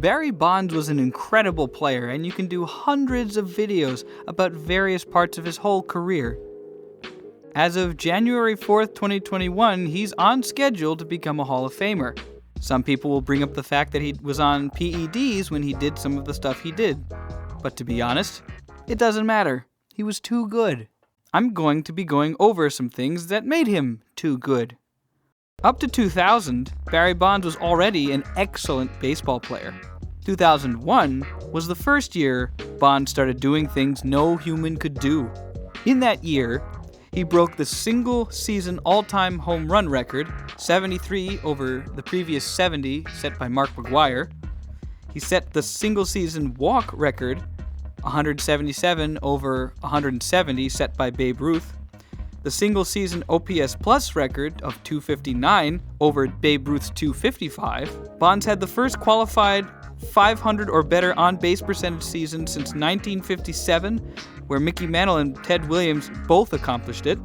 Barry Bonds was an incredible player, and you can do hundreds of videos about various parts of his whole career. As of January 4th, 2021, he's on schedule to become a Hall of Famer. Some people will bring up the fact that he was on PEDs when he did some of the stuff he did. But to be honest, it doesn't matter. He was too good. I'm going to be going over some things that made him too good. Up to 2000, Barry Bonds was already an excellent baseball player. 2001 was the first year Bonds started doing things no human could do. In that year, he broke the single-season all-time home run record, 73 over the previous 70 set by Mark McGwire. He set the single-season walk record, 177 over 170 set by Babe Ruth. The single-season OPS Plus record of 259 over Babe Ruth's 255. Bonds had the first qualified 500 or better on-base percentage season since 1957, where Mickey Mantle and Ted Williams both accomplished it,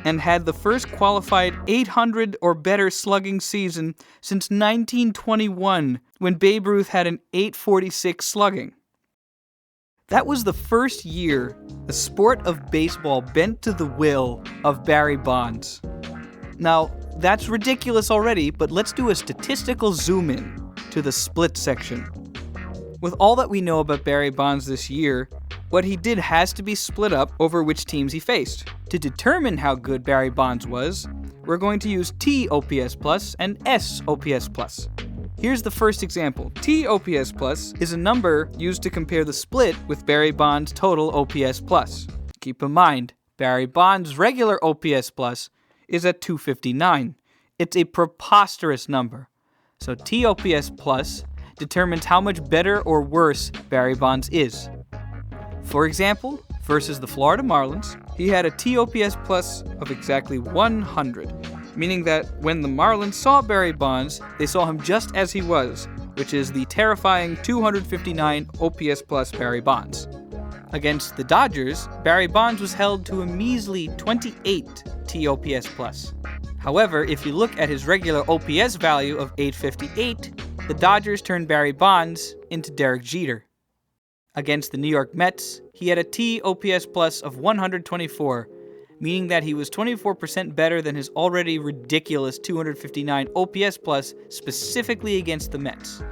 and had the first qualified 800 or better slugging season since 1921, when Babe Ruth had an 846 slugging. That was the first year the sport of baseball bent to the will of Barry Bonds. Now, that's ridiculous already, but let's do a statistical zoom in to the split section. With all that we know about Barry Bonds this year, what he did has to be split up over which teams he faced. To determine how good Barry Bonds was, we're going to use T OPS Plus and S OPS Plus. Here's the first example. T OPS Plus is a number used to compare the split with Barry Bonds' total OPS Plus. Keep in mind, Barry Bonds' regular OPS Plus is at 259. It's a preposterous number. So T OPS Plus determines how much better or worse Barry Bonds is. For example, versus the Florida Marlins, he had a T OPS Plus of exactly 100. Meaning that when the Marlins saw Barry Bonds, they saw him just as he was, which is the terrifying 259 OPS plus Barry Bonds. Against the Dodgers, Barry Bonds was held to a measly 28 TOPS plus. However, if you look at his regular OPS value of 858, the Dodgers turned Barry Bonds into Derek Jeter. Against the New York Mets, he had a TOPS plus of 124, meaning that he was 24% better than his already ridiculous 259 OPS plus specifically against the Mets.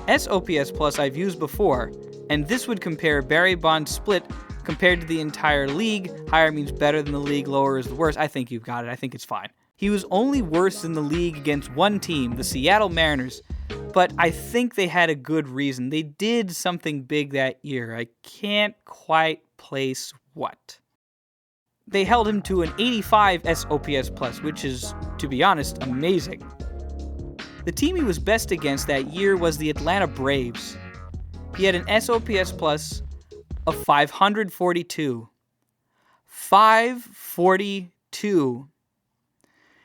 SOPS plus I've used before, and this would compare Barry Bonds' split compared to the entire league. Higher means better than the league, lower is the worst. I think you've got it. I think it's fine. He was only worse than the league against one team, the Seattle Mariners, but I think they had a good reason. They did something big that year. I can't quite place what. They held him to an 85 SOPS plus, which is, to be honest, amazing. The team he was best against that year was the Atlanta Braves. He had an SOPS plus of 542. 542.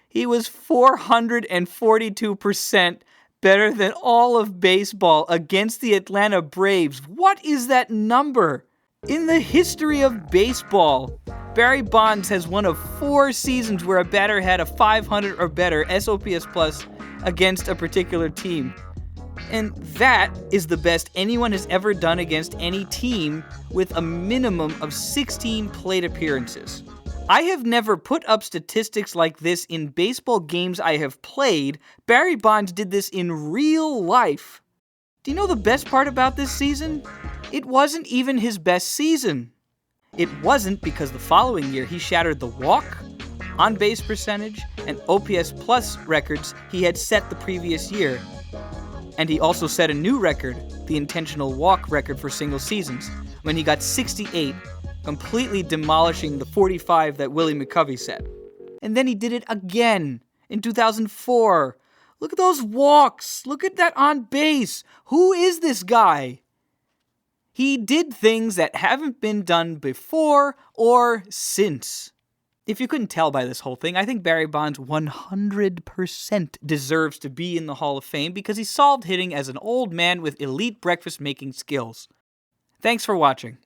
He was 442% better than all of baseball against the Atlanta Braves. What is that number? In the history of baseball, Barry Bonds has one of 4 seasons where a batter had a 500 or better SOPS plus against a particular team. And that is the best anyone has ever done against any team with a minimum of 16 plate appearances. I have never put up statistics like this in baseball games I have played. Barry Bonds did this in real life. Do you know the best part about this season? It wasn't even his best season. It wasn't because the following year he shattered the walk, on-base percentage, and OPS plus records he had set the previous year. And he also set a new record, the intentional walk record for single seasons, when he got 68, completely demolishing the 45 that Willie McCovey set. And then he did it again in 2004. Look at those walks. Look at that on base. Who is this guy? He did things that haven't been done before or since. If you couldn't tell by this whole thing, I think Barry Bonds 100% deserves to be in the Hall of Fame because he solved hitting as an old man with elite breakfast-making skills. Thanks for watching.